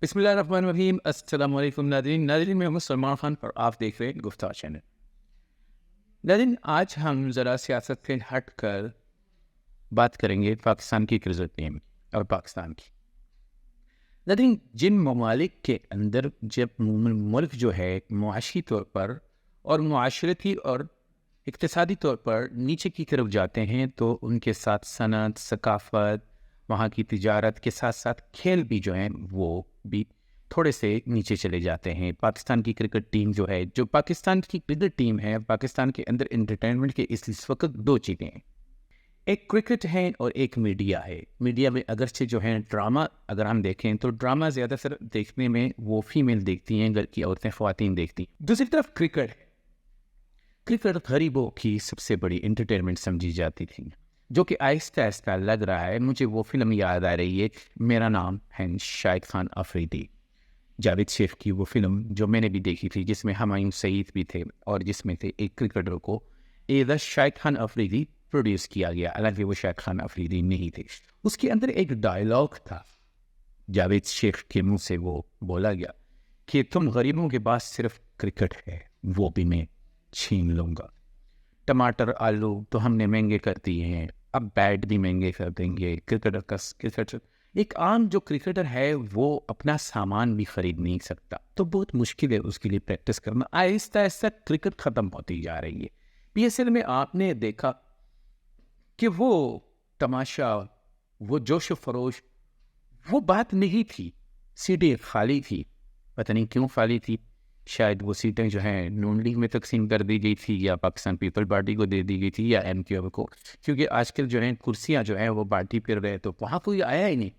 بسم اللہ الرحمن الرحیم. السلام علیکم ناظرین میں ہوں سلمان خان اور آپ دیکھ رہے ہیں گفتار چینل. ناظرین آج ہم ذرا سیاست سے ہٹ کر بات کریں گے پاکستان کی کرکٹ ٹیم اور پاکستان کی. ناظرین جن ممالک کے اندر جب ملک جو ہے معاشی طور پر اور معاشرتی اور اقتصادی طور پر نیچے کی طرف جاتے ہیں تو ان کے ساتھ صنعت، ثقافت، وہاں کی تجارت کے ساتھ ساتھ کھیل بھی جو ہیں وہ بھی تھوڑے سے نیچے چلے جاتے ہیں. پاکستان کی کرکٹ ٹیم جو پاکستان کی کرکٹ ٹیم ہے، پاکستان کے اندر انٹرٹینمنٹ کے اس وقت دو چیزیں ہیں. ایک کرکٹ ہے اور ایک میڈیا ہے. میڈیا میں اگرچہ جو ہے ڈرامہ اگر ہم دیکھیں تو ڈرامہ زیادہ تر دیکھنے میں وہ فیمیل دیکھتی ہیں، گھر کی عورتیں خواتین دیکھتی ہیں. دوسری طرف کرکٹ ہے. کرکٹ غریبوں کی سب سے بڑی انٹرٹینمنٹ سمجھی جاتی تھی، جو کہ آہستہ آہستہ لگ رہا ہے. مجھے وہ فلم یاد آ رہی ہے، میرا نام ہے شاہد خان افریدی، جاوید شیخ کی وہ فلم جو میں نے بھی دیکھی تھی، جس میں ہمایوں سعید بھی تھے اور جس میں سے ایک کرکٹر کو ایدھا شاہد خان افریدی پروڈیوس کیا گیا، حالانکہ وہ شاہد خان افریدی نہیں تھے. اس کے اندر ایک ڈائلاگ تھا جاوید شیخ کے منہ سے، وہ بولا گیا کہ تم غریبوں کے پاس صرف کرکٹ ہے، وہ بھی میں چھین لوں گا. ٹماٹر آلو تو ہم نے مہنگے کر دیے ہیں، اب بیٹ بھی مہنگے کر دیں گے. کرکٹر ایک عام جو کرکٹر ہے وہ اپنا سامان بھی خرید نہیں سکتا، تو بہت مشکل ہے اس کے لیے پریکٹس کرنا. آہستہ آہستہ کرکٹ ختم ہوتی جا رہی ہے. پی ایس ایل میں آپ نے دیکھا کہ وہ تماشا، وہ جوش و خروش، وہ بات نہیں تھی. سیٹیں خالی تھی، پتہ نہیں کیوں خالی تھی. شاید وہ سیٹیں جو ہیں نون لیگ میں تقسیم کر دی گئی تھی، یا پاکستان پیپل پارٹی کو دے دی گئی تھی، یا ایم کیو ایم کو، کیونکہ آج کل جو ہیں کرسیاں جو ہیں وہ بانٹی پھر رہے، تو وہاں کوئی آیا ہی نہیں.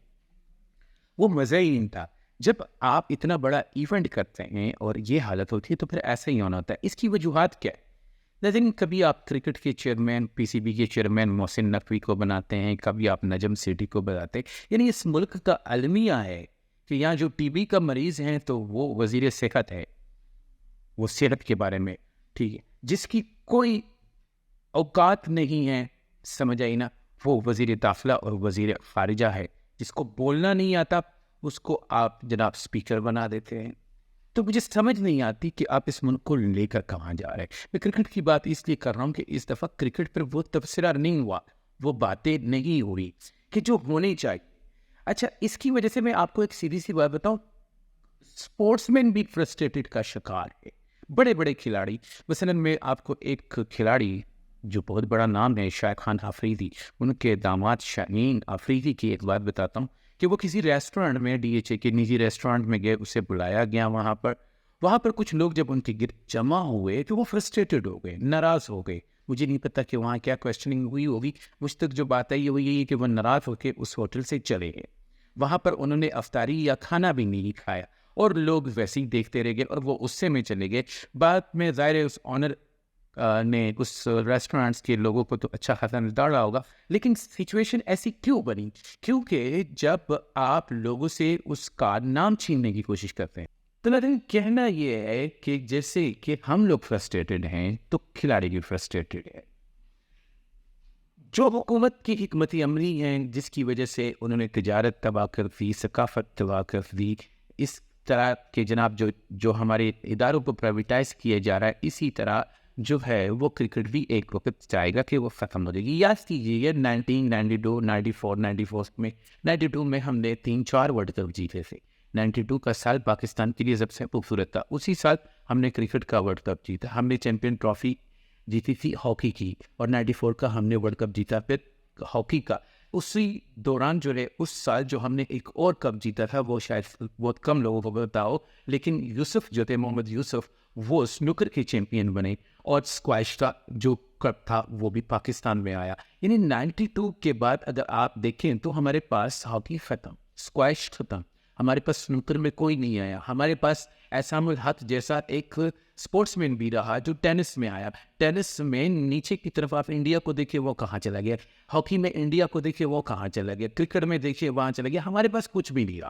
وہ مزہ ہی نہیں تھا. جب آپ اتنا بڑا ایونٹ کرتے ہیں اور یہ حالت ہوتی ہے تو پھر ایسا ہی ہونا ہوتا ہے. اس کی وجوہات کیا ہے؟ لیکن کبھی آپ کرکٹ کے چیئرمین، پی سی بی کے چیئرمین محسن نقوی کو بناتے ہیں، کبھی آپ نجم سیٹھی کو بناتے ہیں. یعنی اس ملک کا المیہ ہے کہ یہاں جو ٹی بی کا مریض ہیں تو وہ وزیر صحت ہے، وہ صحت کے بارے میں ٹھیک ہے، جس کی کوئی اوقات نہیں ہے، سمجھ آئی نا، وہ وزیر داخلہ اور وزیر خارجہ ہے. جس کو بولنا نہیں آتا اس کو آپ جناب اسپیکر بنا دیتے ہیں. تو مجھے سمجھ نہیں آتی کہ آپ اس ملک کو لے کر کہاں جا رہے ہیں. میں کرکٹ کی بات اس لیے کر رہا ہوں کہ اس دفعہ کرکٹ پر وہ تبصرہ نہیں ہوا، وہ باتیں نہیں ہوئی کہ جو ہونی چاہیے. اچھا، اس کی وجہ سے میں آپ کو ایک سیدھی سی بات بتاؤں، اسپورٹس مین بھی فرسٹریٹڈ کا شکار ہے. بڑے بڑے کھلاڑی، مثلاً میں آپ کو ایک کھلاڑی جو بہت بڑا نام ہے شاہد خان افریدی، ان کے داماد شاہین افریدی کی ایک بات بتاتا ہوں کہ وہ کسی ریسٹورینٹ میں، ڈی ایچ اے کے نجی ریسٹورینٹ میں گئے، اسے بلایا گیا. وہاں پر کچھ لوگ جب ان کے گرد جمع ہوئے تو وہ فرسٹریٹڈ ہو گئے، ناراض ہو گئے. مجھے نہیں پتا کہ وہاں کیا کویسچننگ ہوئی ہوگی، مجھ تک جو بات آئی وہ یہی ہے کہ وہ ناراض ہو کے اس ہوٹل سے چلے گئے. وہاں پر انہوں نے افطاری یا کھانا بھی نہیں کھایا اور لوگ ویسے ہی دیکھتے رہ گئے اور وہ غصے میں چلے گئے. بعد میں ظاہر ہے اس آنر نے اس ریسٹورینٹس کے لوگوں کو تو اچھا خاصا نتاڑا ہوگا، لیکن سچویشن ایسی کیوں بنی؟ کیونکہ جب آپ لوگوں سے اس کا نام چھیننے کی کوشش کرتے ہیں تو لیکن کہنا یہ ہے کہ جیسے کہ ہم لوگ فرسٹریٹڈ ہیں تو کھلاڑی بھی فرسٹریٹڈ ہے. جو حکومت کی حکمت عملی ہیں جس کی وجہ سے انہوں نے تجارت تباہ کر دی، ثقافت تباہ کر دی، اس طرح کے جناب جو ہمارے اداروں کو پرائیویٹائز کیا جا رہا ہے، اسی طرح جو ہے وہ کرکٹ بھی ایک وقت چاہے گا کہ وہ ختم ہو جائے گی. یاد کیجیے 1992، 94 میں ہم نے 3-4 ورلڈ کپ جیتے تھے. 92 کا سال پاکستان کے لیے سب سے خوبصورت تھا. اسی سال ہم نے کرکٹ کا ورلڈ کپ جیتا، ہم نے چیمپئن ٹرافی جیتی تھی ہاکی کی، اور 94 کا ہم نے ورلڈ کپ جیتا پھر ہاکی کا. اسی دوران جو ہے اس سال جو ہم نے ایک اور کپ جیتا تھا، وہ شاید بہت کم لوگوں کو پتا ہو، لیکن یوسف جو تھے، محمد یوسف، وہ سنوکر کے چیمپئن بنے، اور اسکواش کا جو کپ تھا وہ بھی پاکستان میں آیا. یعنی 92 کے بعد اگر آپ دیکھیں تو ہمارے پاس ہاکی ختم، اسکواش ختم، ہمارے پاس سنوکر میں کوئی نہیں آیا. ہمارے پاس احسام الحق جیسا ایک اسپورٹس مین بھی رہا جو ٹینس میں آیا. ٹینس میں نیچے کی طرف آپ انڈیا کو دیکھیں وہ کہاں چلا گیا، ہاکی میں انڈیا کو دیکھیں وہ کہاں چلا گیا، کرکٹ میں دیکھیں وہاں چلا گیا. ہمارے پاس کچھ بھی نہیں رہا.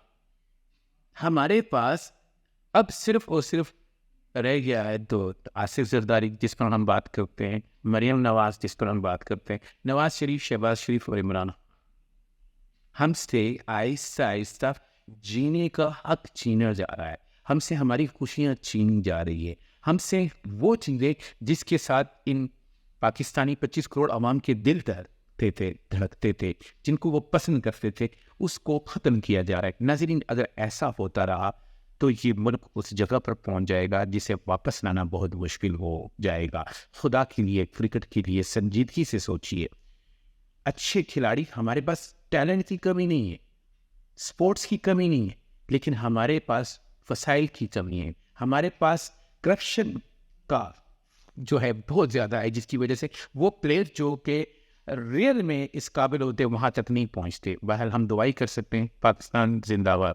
ہمارے پاس اب صرف اور صرف رہ گیا ہے تو آصف زرداری جس پر ہم بات کرتے ہیں، مریم نواز جس پر ہم بات کرتے ہیں، نواز شریف، شہباز شریف اور عمران. ہم سے آہستہ آہستہ جینے کا حق چھینا جا رہا ہے، ہم سے ہماری خوشیاں چھینی جا رہی ہے، ہم سے وہ چیزیں جس کے ساتھ ان پاکستانی 25 کروڑ عوام کے دل دھڑکتے تھے، جن کو وہ پسند کرتے تھے، اس کو ختم کیا جا رہا ہے۔ ناظرین، اگر ایسا ہوتا رہا تو یہ ملک اس جگہ پر پہنچ جائے گا جسے واپس لانا بہت مشکل ہو جائے گا۔ خدا کے لیے، کرکٹ کے لیے سنجیدگی سے سوچئے۔ اچھے کھلاڑی، ہمارے پاس ٹیلنٹ کی کمی نہیں ہے، سپورٹس کی کمی نہیں ہے، لیکن ہمارے پاس وسائل کی کمی ہے، ہمارے پاس کرپشن کا جو ہے بہت زیادہ ہے، جس کی وجہ سے وہ پلیئر جو کہ ریئل میں اس قابل ہوتے وہاں تک نہیں پہنچتے۔ بہرحال ہم دعائی کر سکتے ہیں، پاکستان زندہ باد۔